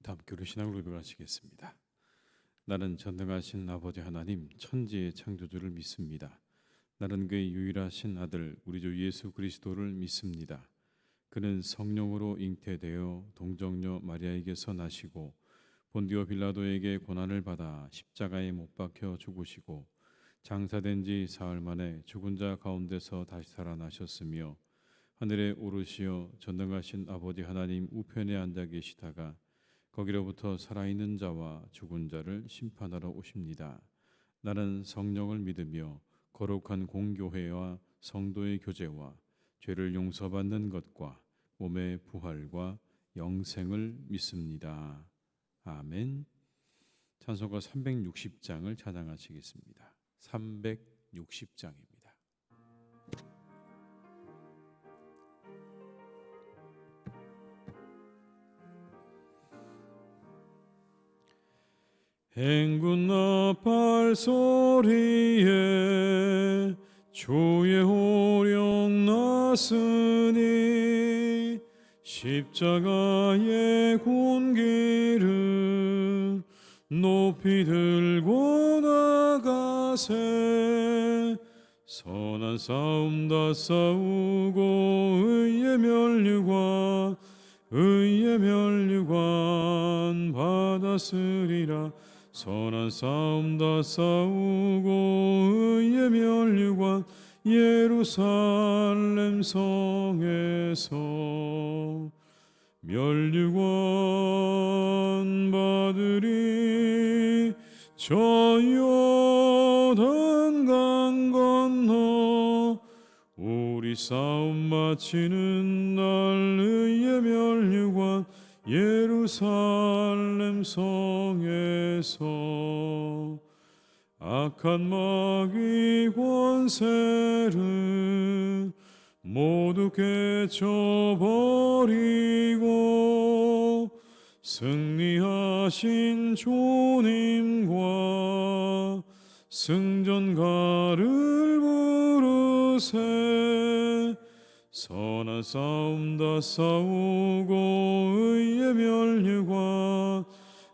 다 함께 우리 신앙을 고백하시겠습니다. 나는 전능하신 아버지 하나님 천지의 창조주를 믿습니다. 나는 그의 유일하신 아들 우리 주 예수 그리스도를 믿습니다. 그는 성령으로 잉태되어 동정녀 마리아에게서 나시고 본디오 빌라도에게 고난을 받아 십자가에 못 박혀 죽으시고 장사된 지 사흘 만에 죽은 자 가운데서 다시 살아나셨으며 하늘에 오르시어 전능하신 아버지 하나님 우편에 앉아 계시다가 거기로부터 살아있는 자와 죽은 자를 심판하러 오십니다. 나는 성령을 믿으며 거룩한 공교회와 성도의 교제와 죄를 용서받는 것과 몸의 부활과 영생을 믿습니다. 아멘. 찬송가 360장을 찬양하시겠습니다. 360장입니다. 행군 나팔 소리에 주의 호령 났으니 십자가의 군기를 높이 들고 나가세. 선한 싸움 다 싸우고 의의 면류관 받았으리라. 선한 싸움 다 싸우고 의의 면류관 예루살렘 성에서 면류관 받으리. 저 요단강 건너 우리 싸움 마치는 날 의의 면류관 예루살렘 성에서 악한 마귀 권세를 모두 깨쳐버리고 승리하신 주님과 승전가를 부르세. 선한 싸움 다 싸우고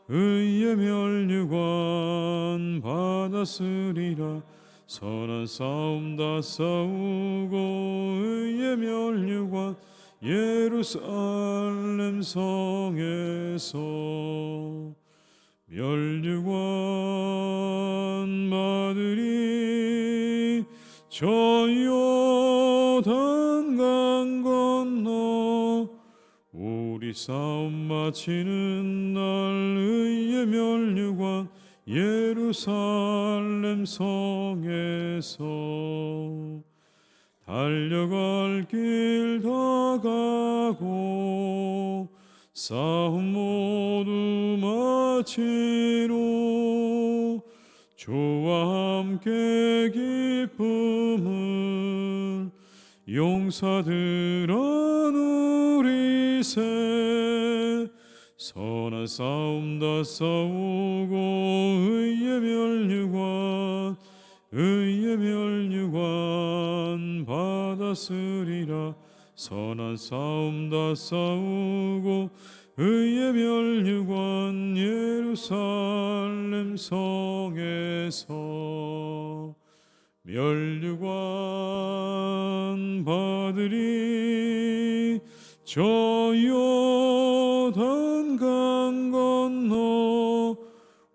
의의 면류관 받았으리라. 선한 싸움 다 싸우고 의의 면류관 예루살렘 성에서 면류관 받으리. 저 요단강 건너 우리 싸움 마치는 날 의의 면류관 예루살렘 성에서 달려갈 길 다 가고 싸움 모두 마치로 주와 함께 기쁨을 용사들아 누리세. 선한 싸움 다 싸우고 의의 면류관 받았으리라. 선한 싸움 다 싸우고 의의 면류관 예루살렘 성에서 면류관 받으리. 저 요단강 건너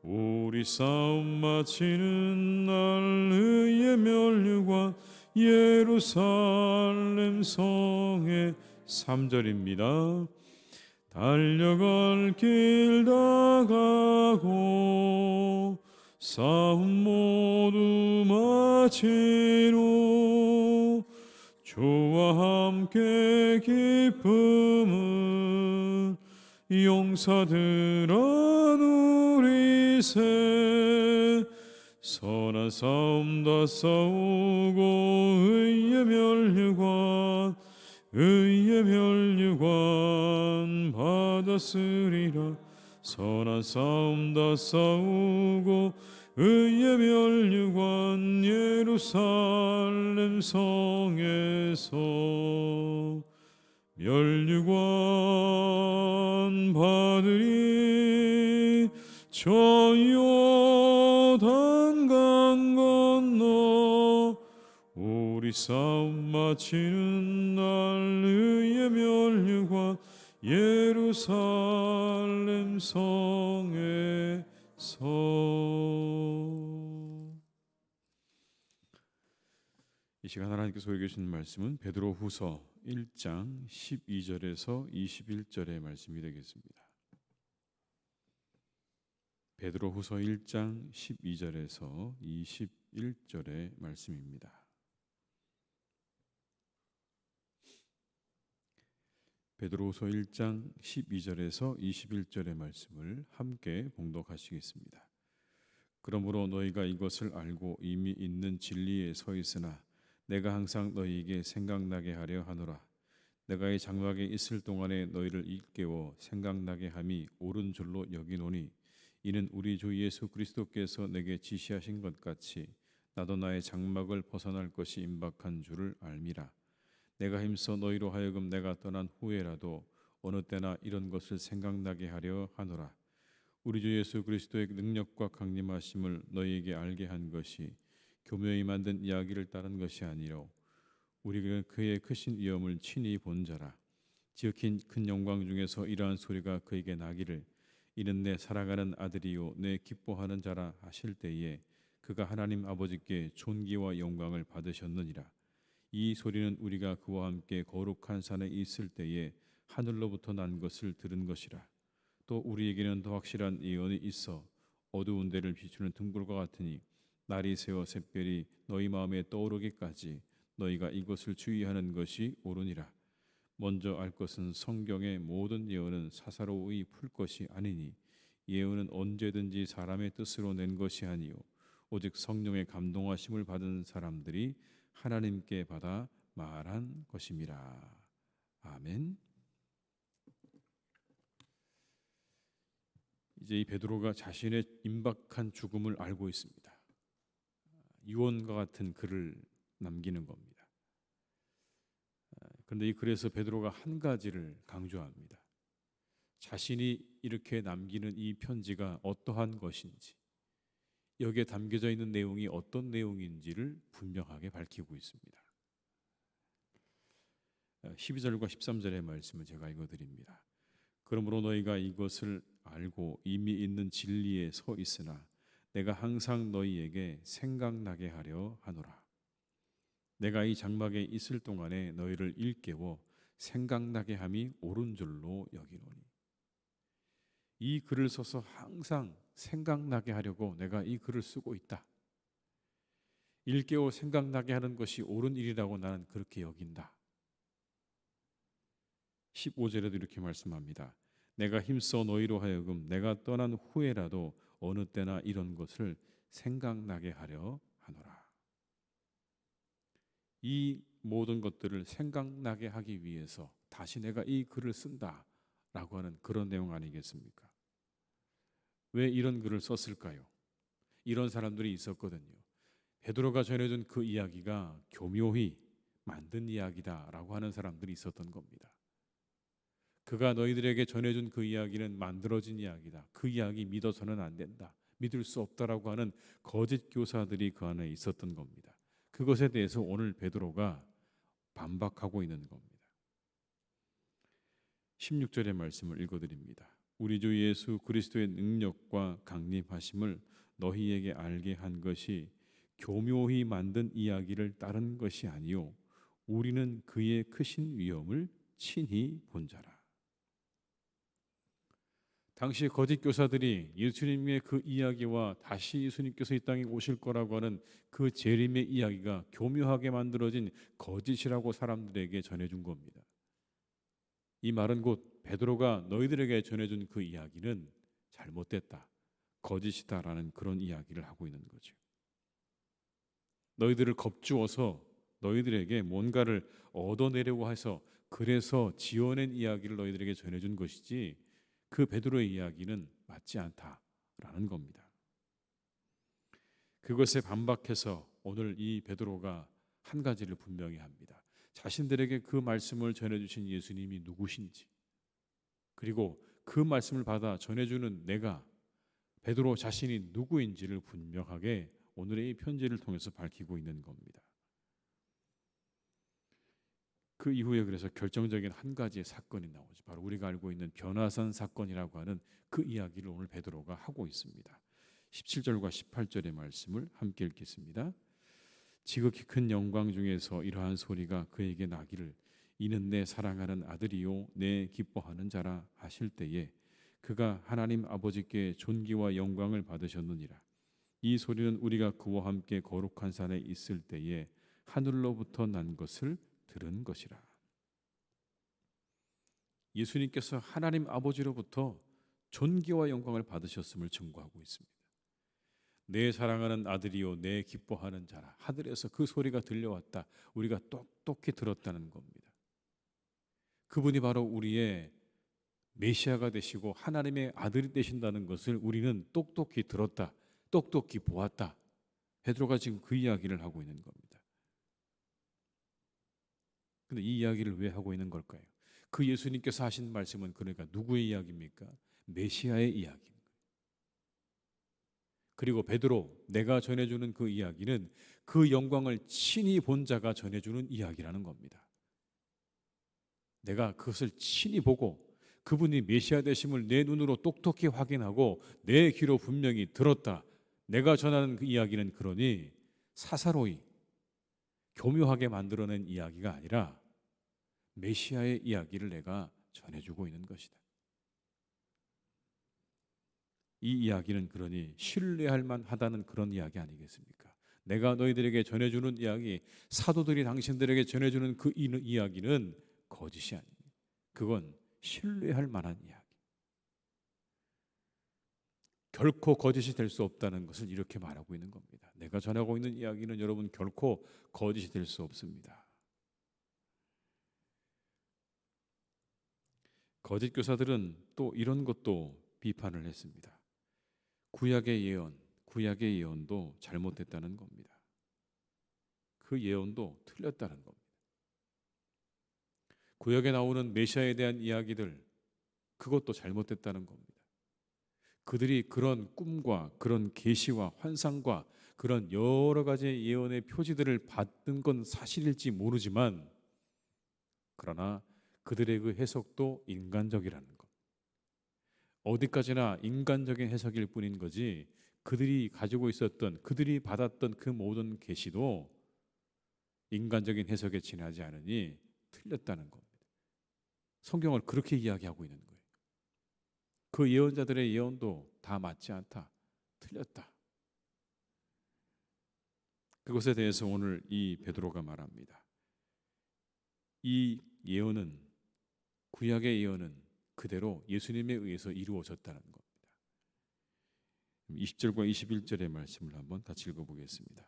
우리 싸움 마치는 날 의의 면류관 예루살렘 성에 3절입니다. 달려갈 길 다 가고 싸움 모두 마치로 주와 함께 기쁨을 용사들아 누리세. 선한 싸움 다 싸우고 의의 면류관 받았으리라. 선한 싸움 다 싸우고 의의 면류관 예루살렘 성에서 면류관 받으리. 저 요단강 건너 우리 싸움 마치는 날 의의 멸류관 예루살렘 성에서. 이 시간 하나님께서 우리에게 주신 말씀은 베드로후서 1장 12절에서 21절의 말씀이 되겠습니다. 베드로후서 1장 12절에서 21절의 말씀입니다. 베드로후서 1장 12절에서 21절의 말씀을 함께 봉독하시겠습니다. 그러므로 너희가 이것을 알고 이미 있는 진리에 서 있으나 내가 항상 너희에게 생각나게 하려 하노라. 내가 이 장막에 있을 동안에 너희를 일깨워 생각나게 함이 옳은 줄로 여기노니 이는 우리 주 예수 그리스도께서 내게 지시하신 것 같이 나도 나의 장막을 벗어날 것이 임박한 줄을 알미라. 내가 힘써 너희로 하여금 내가 떠난 후에라도 어느 때나 이런 것을 생각나게 하려 하노라. 우리 주 예수 그리스도의 능력과 강림하심을 너희에게 알게 한 것이 교묘히 만든 이야기를 따른 것이 아니요 우리가 그의 크신 위엄을 친히 본 자라. 지극히 큰 영광 중에서 이러한 소리가 그에게 나기를 이는 내 사랑하는 아들이요 내 기뻐하는 자라 하실 때에 그가 하나님 아버지께 존귀와 영광을 받으셨느니라. 이 소리는 우리가 그와 함께 거룩한 산에 있을 때에 하늘로부터 난 것을 들은 것이라. 또 우리에게는 더 확실한 예언이 있어 어두운 데를 비추는 등불과 같으니 날이 새어 샛별이 너희 마음에 떠오르기까지 너희가 이것을 주의하는 것이 옳으니라. 먼저 알 것은 성경의 모든 예언은 사사로이 풀 것이 아니니 예언은 언제든지 사람의 뜻으로 낸 것이 아니요 오직 성령의 감동하심을 받은 사람들이 하나님께 받아 말한 것임이라. 아멘. 이제 이 베드로가 자신의 임박한 죽음을 알고 있습니다. 유언과 같은 글을 남기는 겁니다. 그런데 이 글에서 베드로가 한 가지를 강조합니다. 자신이 이렇게 남기는 이 편지가 어떠한 것인지, 여기에 담겨져 있는 내용이 어떤 내용인지를 분명하게 밝히고 있습니다. 12절과 13절의 말씀을 제가 읽어드립니다. 그러므로 너희가 이것을 알고 이미 있는 진리에 서 있으나 내가 항상 너희에게 생각나게 하려 하노라. 내가 이 장막에 있을 동안에 너희를 일깨워 생각나게 함이 옳은 줄로 여기노니. 이 글을 써서 항상 생각나게 하려고 내가 이 글을 쓰고 있다. 일깨워 생각나게 하는 것이 옳은 일이라고 나는 그렇게 여긴다. 15절에도 이렇게 말씀합니다. 내가 힘써 너희로 하여금 내가 떠난 후에라도 어느 때나 이런 것을 생각나게 하려 하노라. 이 모든 것들을 생각나게 하기 위해서 다시 내가 이 글을 쓴다라고 하는 그런 내용 아니겠습니까? 왜 이런 글을 썼을까요? 이런 사람들이 있었거든요. 베드로가 전해준 그 이야기가 교묘히 만든 이야기다라고 하는 사람들이 있었던 겁니다. 그가 너희들에게 전해준 그 이야기는 만들어진 이야기다. 그 이야기 믿어서는 안 된다. 믿을 수 없다라고 하는 거짓 교사들이 그 안에 있었던 겁니다. 그것에 대해서 오늘 베드로가 반박하고 있는 겁니다. 16절의 말씀을 읽어드립니다. 우리 주 예수 그리스도의 능력과 강림하심을 너희에게 알게 한 것이 교묘히 만든 이야기를 따른 것이 아니요 우리는 그의 크신 위엄을 친히 본 자라. 당시 거짓 교사들이 예수님의 그 이야기와 다시 예수님께서 이 땅에 오실 거라고 하는 그 재림의 이야기가 교묘하게 만들어진 거짓이라고 사람들에게 전해준 겁니다. 이 말은 곧 베드로가 너희들에게 전해준 그 이야기는 잘못됐다, 거짓이다라는 그런 이야기를 하고 있는 거죠. 너희들을 겁주어서 너희들에게 뭔가를 얻어내려고 해서 그래서 지어낸 이야기를 너희들에게 전해준 것이지 그 베드로의 이야기는 맞지 않다라는 겁니다. 그것에 반박해서 오늘 이 베드로가 한 가지를 분명히 합니다. 자신들에게 그 말씀을 전해주신 예수님이 누구신지, 그리고 그 말씀을 받아 전해주는 내가 베드로 자신이 누구인지를 분명하게 오늘의 이 편지를 통해서 밝히고 있는 겁니다. 그 이후에 그래서 결정적인 한 가지의 사건이 나오죠. 바로 우리가 알고 있는 변화산 사건이라고 하는 그 이야기를 오늘 베드로가 하고 있습니다. 17절과 18절의 말씀을 함께 읽겠습니다. 지극히 큰 영광 중에서 이러한 소리가 그에게 나기를 이는 내 사랑하는 아들이요 내 기뻐하는 자라 하실 때에 그가 하나님 아버지께 존귀와 영광을 받으셨느니라. 이 소리는 우리가 그와 함께 거룩한 산에 있을 때에 하늘로부터 난 것을 들은 것이라. 예수님께서 하나님 아버지로부터 존귀와 영광을 받으셨음을 증거하고 있습니다. 내 사랑하는 아들이요 내 기뻐하는 자라. 하늘에서 그 소리가 들려왔다. 우리가 똑똑히 들었다는 겁니다. 그분이 바로 우리의 메시아가 되시고 하나님의 아들이 되신다는 것을 우리는 똑똑히 들었다. 똑똑히 보았다. 베드로가 지금 그 이야기를 하고 있는 겁니다. 근데 이 이야기를 왜 하고 있는 걸까요? 그 예수님께서 하신 말씀은 그러니까 누구의 이야기입니까? 메시아의 이야기입니다. 그리고 베드로, 내가 전해주는 그 이야기는 그 영광을 친히 본 자가 전해주는 이야기라는 겁니다. 내가 그것을 친히 보고 그분이 메시아 되심을 내 눈으로 똑똑히 확인하고 내 귀로 분명히 들었다. 내가 전하는 그 이야기는 그러니 사사로이 교묘하게 만들어낸 이야기가 아니라 메시아의 이야기를 내가 전해주고 있는 것이다. 이 이야기는 그러니 신뢰할 만하다는 그런 이야기 아니겠습니까? 내가 너희들에게 전해주는 이야기, 사도들이 당신들에게 전해주는 그 이야기는 거짓이 아닙니다. 그건 신뢰할 만한 이야기. 결코 거짓이 될 수 없다는 것을 이렇게 말하고 있는 겁니다. 내가 전하고 있는 이야기는 여러분 결코 거짓이 될 수 없습니다. 거짓 교사들은 또 이런 것도 비판을 했습니다. 구약의 예언도 잘못됐다는 겁니다. 그 예언도 틀렸다는 겁니다. 구약에 나오는 메시아에 대한 이야기들, 그것도 잘못됐다는 겁니다. 그들이 그런 꿈과 그런 계시와 환상과 그런 여러 가지 예언의 표지들을 받은 건 사실일지 모르지만 그러나 그들의 그 해석도 인간적이라는 것. 어디까지나 인간적인 해석일 뿐인 거지 그들이 가지고 있었던, 그들이 받았던 그 모든 계시도 인간적인 해석에 지나지 않으니 틀렸다는 겁니다. 성경을 그렇게 이야기하고 있는 거예요. 그 예언자들의 예언도 다 맞지 않다. 틀렸다. 그것에 대해서 오늘 이 베드로가 말합니다. 이 예언은, 구약의 예언은 그대로 예수님에 의해서 이루어졌다는 겁니다. 20절과 21절의 말씀을 한번 같이 읽어보겠습니다.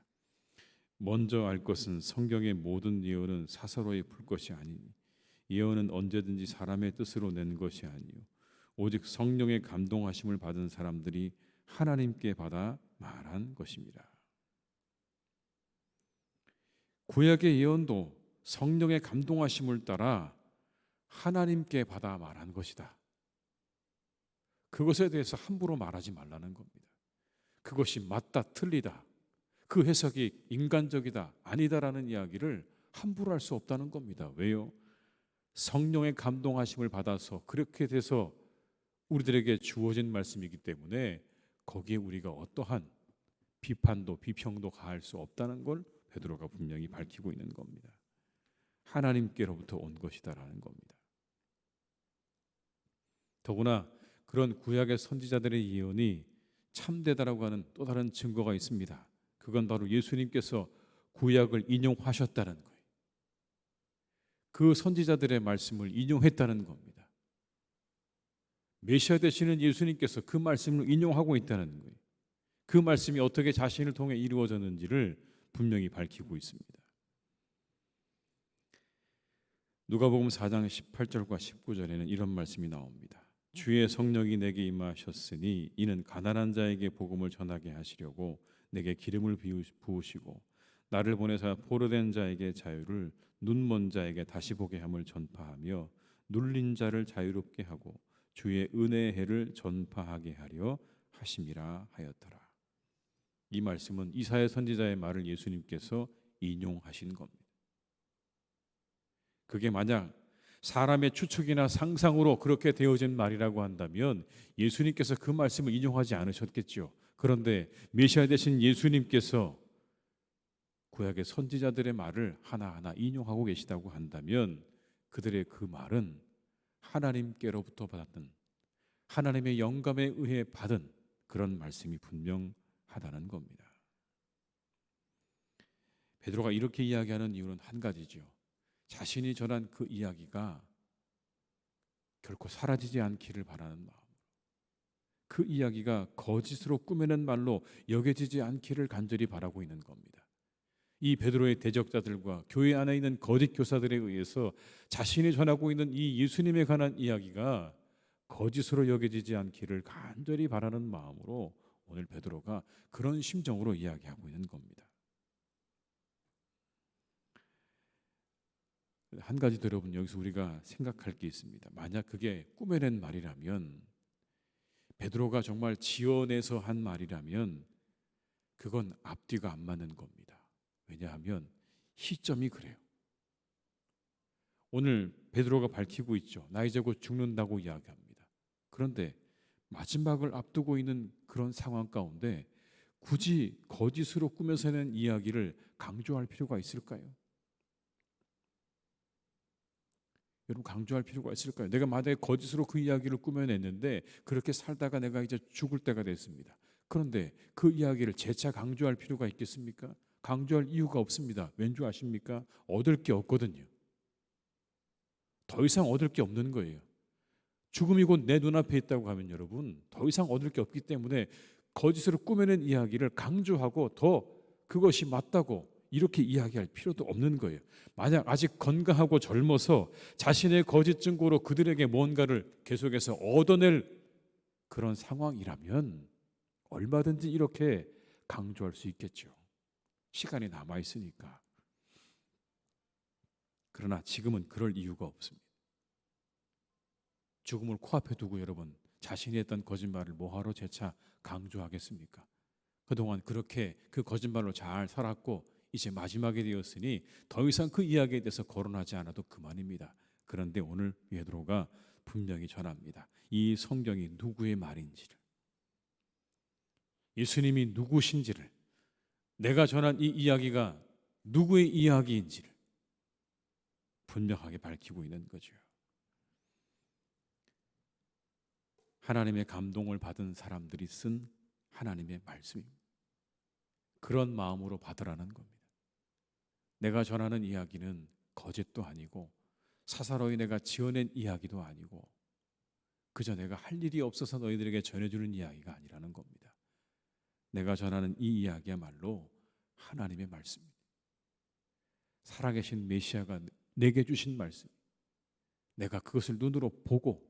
먼저 알 것은 성경의 모든 예언은 사사로이 풀 것이 아니니 예언은 언제든지 사람의 뜻으로 낸 것이 아니요 오직 성령의 감동하심을 받은 사람들이 하나님께 받아 말한 것입니다. 구약의 예언도 성령의 감동하심을 따라 하나님께 받아 말한 것이다. 그것에 대해서 함부로 말하지 말라는 겁니다. 그것이 맞다, 틀리다, 그 해석이 인간적이다, 아니다라는 이야기를 함부로 할 수 없다는 겁니다. 왜요? 성령의 감동하심을 받아서 그렇게 돼서 우리들에게 주어진 말씀이기 때문에 거기에 우리가 어떠한 비판도 비평도 가할 수 없다는 걸 베드로가 분명히 밝히고 있는 겁니다. 하나님께로부터 온 것이다라는 겁니다. 더구나 그런 구약의 선지자들의 예언이 참되다라고 하는 또 다른 증거가 있습니다. 그건 바로 예수님께서 구약을 인용하셨다는 거예요. 그 선지자들의 말씀을 인용했다는 겁니다. 메시아 되시는 예수님께서 그 말씀을 인용하고 있다는 거예요. 그 말씀이 어떻게 자신을 통해 이루어졌는지를 분명히 밝히고 있습니다. 누가복음 4장 18절과 19절에는 이런 말씀이 나옵니다. 주의 성령이 내게 임하셨으니 이는 가난한 자에게 복음을 전하게 하시려고 내게 기름을 부으시고 나를 보내사 포로된 자에게 자유를, 눈먼 자에게 다시 보게 함을 전파하며 눌린 자를 자유롭게 하고 주의 은혜의 해를 전파하게 하려 하심이라 하였더라. 이 말씀은 이사야 선지자의 말을 예수님께서 인용하신 겁니다. 그게 만약 사람의 추측이나 상상으로 그렇게 되어진 말이라고 한다면 예수님께서 그 말씀을 인용하지 않으셨겠죠. 그런데 메시아 되신 예수님께서 구약의 선지자들의 말을 하나하나 인용하고 계시다고 한다면 그들의 그 말은 하나님께로부터 받았던, 하나님의 영감에 의해 받은 그런 말씀이 분명하다는 겁니다. 베드로가 이렇게 이야기하는 이유는 한 가지죠. 자신이 전한 그 이야기가 결코 사라지지 않기를 바라는 마음, 그 이야기가 거짓으로 꾸며낸 말로 여겨지지 않기를 간절히 바라고 있는 겁니다. 이 베드로의 대적자들과 교회 안에 있는 거짓 교사들에 의해서 자신이 전하고 있는 이 예수님에 관한 이야기가 거짓으로 여겨지지 않기를 간절히 바라는 마음으로 오늘 베드로가 그런 심정으로 이야기하고 있는 겁니다. 한 가지 더 여러분, 여기서 우리가 생각할 게 있습니다. 만약 그게 꾸며낸 말이라면, 베드로가 정말 지어내서 한 말이라면 그건 앞뒤가 안 맞는 겁니다. 왜냐하면 시점이 그래요. 오늘 베드로가 밝히고 있죠. 나 이제 곧 죽는다고 이야기합니다. 그런데 마지막을 앞두고 있는 그런 상황 가운데 굳이 거짓으로 꾸며서 낸 이야기를 강조할 필요가 있을까요? 여러분, 강조할 필요가 있을까요? 내가 만약에 거짓으로 그 이야기를 꾸며냈는데 그렇게 살다가 내가 이제 죽을 때가 됐습니다. 그런데 그 이야기를 재차 강조할 필요가 있겠습니까? 강조할 이유가 없습니다. 왠지 아십니까? 얻을 게 없거든요. 더 이상 얻을 게 없는 거예요. 죽음이 곧 내 눈앞에 있다고 하면 여러분, 더 이상 얻을 게 없기 때문에 거짓으로 꾸며낸 이야기를 강조하고 더 그것이 맞다고 이렇게 이야기할 필요도 없는 거예요. 만약 아직 건강하고 젊어서 자신의 거짓 증거로 그들에게 뭔가를 계속해서 얻어낼 그런 상황이라면 얼마든지 이렇게 강조할 수 있겠죠. 시간이 남아 있으니까. 그러나 지금은 그럴 이유가 없습니다. 죽음을 코앞에 두고 여러분, 자신이 했던 거짓말을 뭐하러 재차 강조하겠습니까? 그동안 그렇게 그 거짓말로 잘 살았고 이제 마지막이 되었으니 더 이상 그 이야기에 대해서 거론하지 않아도 그만입니다. 그런데 오늘 베드로가 분명히 전합니다. 이 성경이 누구의 말인지를, 예수님이 누구신지를, 내가 전한 이 이야기가 누구의 이야기인지를 분명하게 밝히고 있는 거죠. 하나님의 감동을 받은 사람들이 쓴 하나님의 말씀입니다. 그런 마음으로 받으라는 겁니다. 내가 전하는 이야기는 거짓도 아니고 사사로이 내가 지어낸 이야기도 아니고 그저 내가 할 일이 없어서 너희들에게 전해주는 이야기가 아니라는 겁니다. 내가 전하는 이 이야기야말로 하나님의 말씀입니다. 살아계신 메시아가 내게 주신 말씀, 내가 그것을 눈으로 보고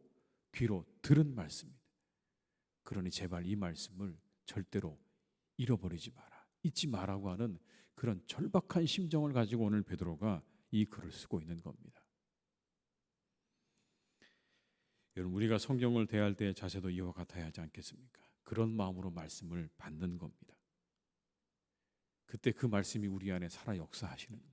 귀로 들은 말씀입니다. 그러니 제발 이 말씀을 절대로 잃어버리지 마라, 잊지 마라고 하는 그런 절박한 심정을 가지고 오늘 베드로가 이 글을 쓰고 있는 겁니다. 여러분, 우리가 성경을 대할 때의 자세도 이와 같아야 하지 않겠습니까? 그런 마음으로 말씀을 받는 겁니다. 그때 그 말씀이 우리 안에 살아 역사하시는 거예요.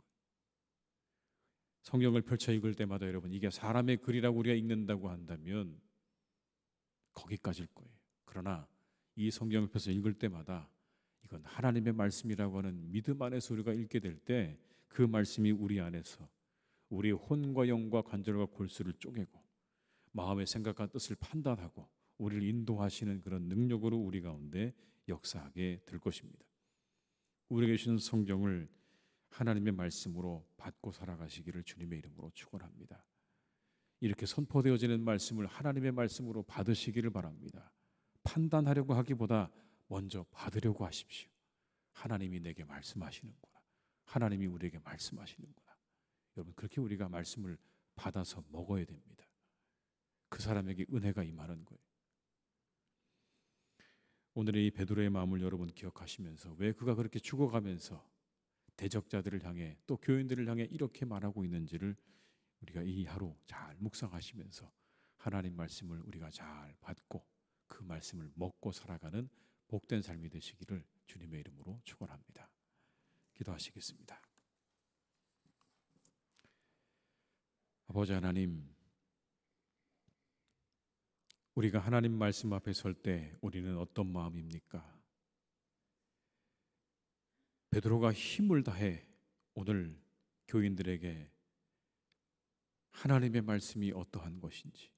성경을 펼쳐 읽을 때마다 여러분, 이게 사람의 글이라고 우리가 읽는다고 한다면 거기까지일 거예요. 그러나 이 성경을 펴서 읽을 때마다 이건 하나님의 말씀이라고 하는 믿음 안에서 우리가 읽게 될 때 그 말씀이 우리 안에서 우리의 혼과 영과 관절과 골수를 쪼개고 마음의 생각과 뜻을 판단하고 우리를 인도하시는 그런 능력으로 우리 가운데 역사하게 될 것입니다. 우리에게 주신 성경을 하나님의 말씀으로 받고 살아가시기를 주님의 이름으로 축원합니다. 이렇게 선포되어지는 말씀을 하나님의 말씀으로 받으시기를 바랍니다. 판단하려고 하기보다 먼저 받으려고 하십시오. 하나님이 내게 말씀하시는구나. 하나님이 우리에게 말씀하시는구나. 여러분, 그렇게 우리가 말씀을 받아서 먹어야 됩니다. 그 사람에게 은혜가 임하는 거예요. 오늘의 이 베드로의 마음을 여러분 기억하시면서 왜 그가 그렇게 죽어가면서 대적자들을 향해 또 교인들을 향해 이렇게 말하고 있는지를 우리가 이 하루 잘 묵상하시면서 하나님 말씀을 우리가 잘 받고 그 말씀을 먹고 살아가는 복된 삶이 되시기를 주님의 이름으로 축원합니다. 기도하시겠습니다. 아버지 하나님, 우리가 하나님 말씀 앞에 설 때 우리는 어떤 마음입니까? 베드로가 힘을 다해 오늘 교인들에게 하나님의 말씀이 어떠한 것인지,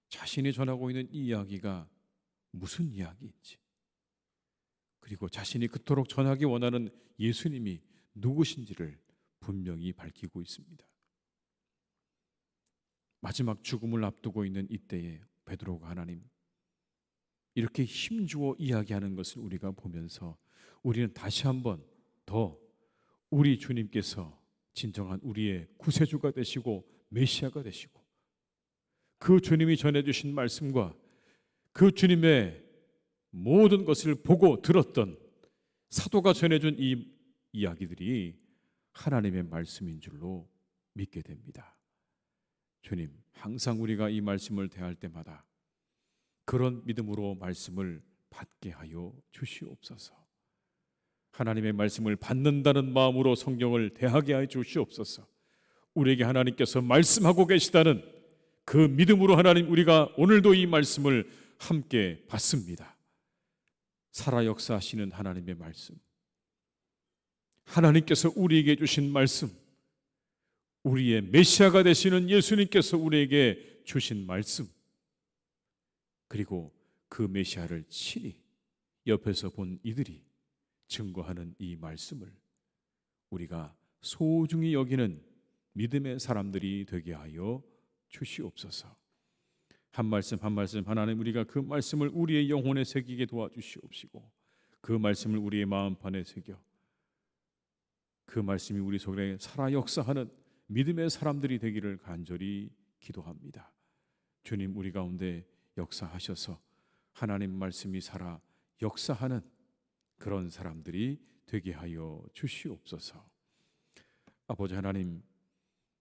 자신이 전하고 있는 이 이야기가 무슨 이야기인지, 그리고 자신이 그토록 전하기 원하는 예수님이 누구신지를 분명히 밝히고 있습니다. 마지막 죽음을 앞두고 있는 이때에 베드로가 하나님 이렇게 힘주어 이야기하는 것을 우리가 보면서 우리는 다시 한번 더 우리 주님께서 진정한 우리의 구세주가 되시고 메시아가 되시고, 그 주님이 전해주신 말씀과 그 주님의 모든 것을 보고 들었던 사도가 전해준 이 이야기들이 하나님의 말씀인 줄로 믿게 됩니다. 주님, 항상 우리가 이 말씀을 대할 때마다 그런 믿음으로 말씀을 받게 하여 주시옵소서. 하나님의 말씀을 받는다는 마음으로 성경을 대하게 하여 주시옵소서. 우리에게 하나님께서 말씀하고 계시다는 그 믿음으로 하나님, 우리가 오늘도 이 말씀을 함께 받습니다. 살아 역사하시는 하나님의 말씀, 하나님께서 우리에게 주신 말씀, 우리의 메시아가 되시는 예수님께서 우리에게 주신 말씀, 그리고 그 메시아를 친히 옆에서 본 이들이 증거하는 이 말씀을 우리가 소중히 여기는 믿음의 사람들이 되게 하여 주시옵소서. 한 말씀 한 말씀 하나님, 우리가 그 말씀을 우리의 영혼에 새기게 도와주시옵시고, 그 말씀을 우리의 마음판에 새겨 그 말씀이 우리 속에 살아 역사하는 믿음의 사람들이 되기를 간절히 기도합니다. 주님, 우리 가운데 역사하셔서 하나님 말씀이 살아 역사하는 그런 사람들이 되게 하여 주시옵소서. 아버지 하나님,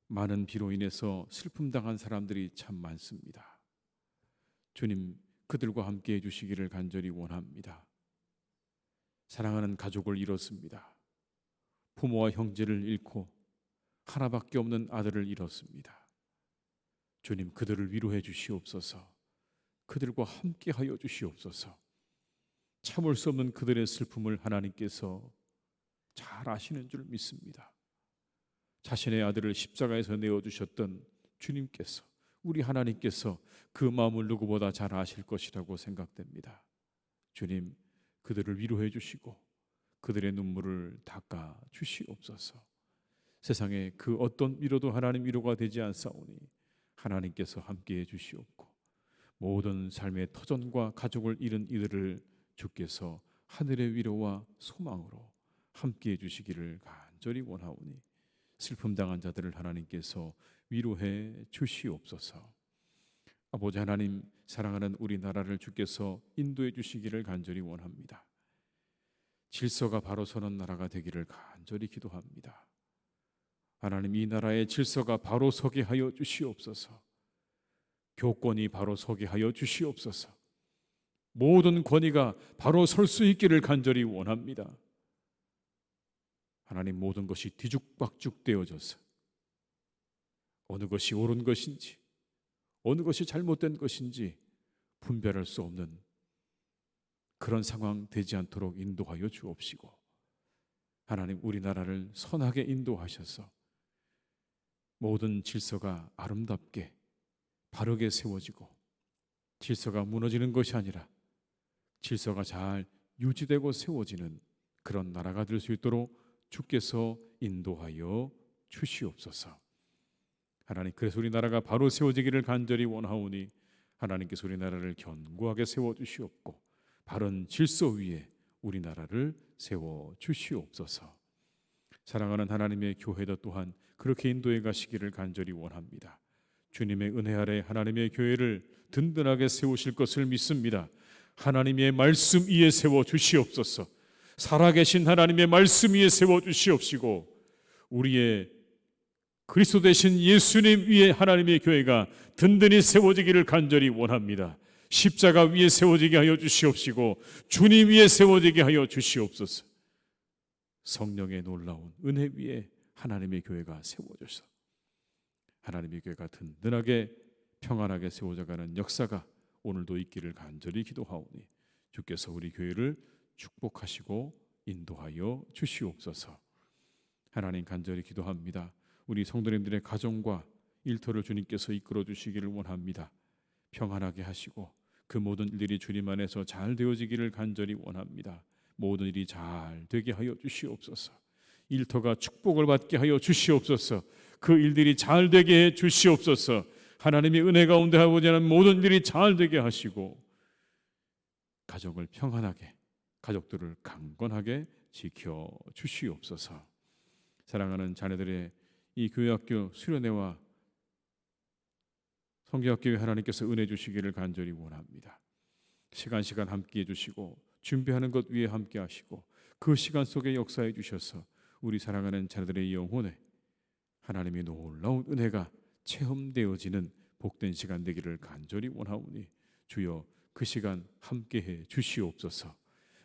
많은 비로 인해서 슬픔 당한 사람들이 참 많습니다. 주님, 그들과 함께 해주시기를 간절히 원합니다. 사랑하는 가족을 잃었습니다. 부모와 형제를 잃고 하나밖에 없는 아들을 잃었습니다. 주님, 그들을 위로해 주시옵소서. 그들과 함께 하여 주시옵소서. 참을 수 없는 그들의 슬픔을 하나님께서 잘 아시는 줄 믿습니다. 자신의 아들을 십자가에서 내어주셨던 주님께서, 우리 하나님께서 그 마음을 누구보다 잘 아실 것이라고 생각됩니다. 주님, 그들을 위로해 주시고 그들의 눈물을 닦아 주시옵소서. 세상에 그 어떤 위로도 하나님 위로가 되지 않사오니 하나님께서 함께해 주시옵고, 모든 삶의 터전과 가족을 잃은 이들을 주께서 하늘의 위로와 소망으로 함께해 주시기를 간절히 원하오니, 슬픔 당한 자들을 하나님께서 위로해 주시옵소서. 아버지 하나님, 사랑하는 우리나라를 주께서 인도해 주시기를 간절히 원합니다. 질서가 바로 서는 나라가 되기를 간절히 기도합니다. 하나님, 이 나라의 질서가 바로 서게 하여 주시옵소서. 교권이 바로 서게 하여 주시옵소서. 모든 권위가 바로 설 수 있기를 간절히 원합니다. 하나님, 모든 것이 뒤죽박죽 되어져서 어느 것이 옳은 것인지 어느 것이 잘못된 것인지 분별할 수 없는 그런 상황 되지 않도록 인도하여 주옵시고, 하나님, 우리나라를 선하게 인도하셔서 모든 질서가 아름답게 바르게 세워지고, 질서가 무너지는 것이 아니라 질서가 잘 유지되고 세워지는 그런 나라가 될 수 있도록 주께서 인도하여 주시옵소서. 하나님, 그래서 우리나라가 바로 세워지기를 간절히 원하오니 하나님께서 우리나라를 견고하게 세워주시옵고 바른 질서 위에 우리나라를 세워주시옵소서. 사랑하는 하나님의 교회도 또한 그렇게 인도해 가시기를 간절히 원합니다. 주님의 은혜 아래 하나님의 교회를 든든하게 세우실 것을 믿습니다. 하나님의 말씀 위에 세워주시옵소서. 살아계신 하나님의 말씀 위에 세워주시옵시고, 우리의 그리스도 되신 예수님 위에 하나님의 교회가 든든히 세워지기를 간절히 원합니다. 십자가 위에 세워지게 하여 주시옵시고 주님 위에 세워지게 하여 주시옵소서. 성령의 놀라운 은혜 위에 하나님의 교회가 세워져서 하나님의 교회가 든든하게 평안하게 세워져가는 역사가 오늘도 있기를 간절히 기도하오니 주께서 우리 교회를 축복하시고 인도하여 주시옵소서. 하나님 간절히 기도합니다. 우리 성도님들의 가정과 일터를 주님께서 이끌어 주시기를 원합니다. 평안하게 하시고 그 모든 일들이 주님 안에서 잘 되어지기를 간절히 원합니다. 모든 일이 잘 되게 하여 주시옵소서. 일터가 축복을 받게 하여 주시옵소서. 그 일들이 잘 되게 해 주시옵소서. 하나님의 은혜 가운데 아버지 하나님 모든 일이 잘 되게 하시고 가정을 평안하게 가족들을 강건하게 지켜 주시옵소서. 사랑하는 자녀들의 이 교회학교 수련회와 성경학교에 하나님께서 은혜 주시기를 간절히 원합니다. 시간 함께해 주시고 준비하는 것 위에 함께 하시고 그 시간 속에 역사해 주셔서 우리 사랑하는 자녀들의 영혼에 하나님의 놀라운 은혜가 체험되어지는 복된 시간 되기를 간절히 원하오니 주여 그 시간 함께해 주시옵소서.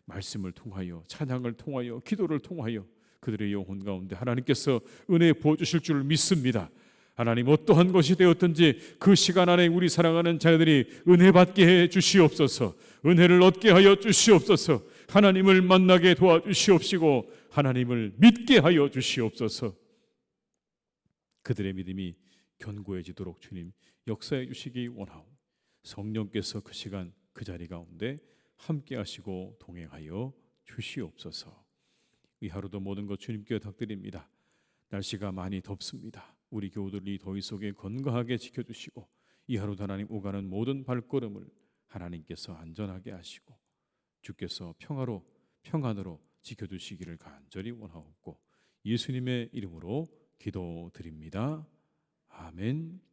말씀을 통하여 찬양을 통하여 기도를 통하여 그들의 영혼 가운데 하나님께서 은혜 부어주실 줄 믿습니다. 하나님 어떠한 것이 되었든지 그 시간 안에 우리 사랑하는 자녀들이 은혜 받게 해 주시옵소서. 은혜를 얻게 하여 주시옵소서. 하나님을 만나게 도와주시옵시고 하나님을 믿게 하여 주시옵소서. 그들의 믿음이 견고해지도록 주님 역사해 주시기 원하오. 성령께서 그 시간 그 자리 가운데 함께 하시고 동행하여 주시옵소서. 이 하루도 모든 것 주님께 덕드립니다. 날씨가 많이 덥습니다. 우리 교우들이 더위 속에 건강하게 지켜주시고 이 하루도 하나님 오가는 모든 발걸음을 하나님께서 안전하게 하시고 주께서 평안으로 지켜주시기를 간절히 원하옵고 예수님의 이름으로 기도드립니다. 아멘.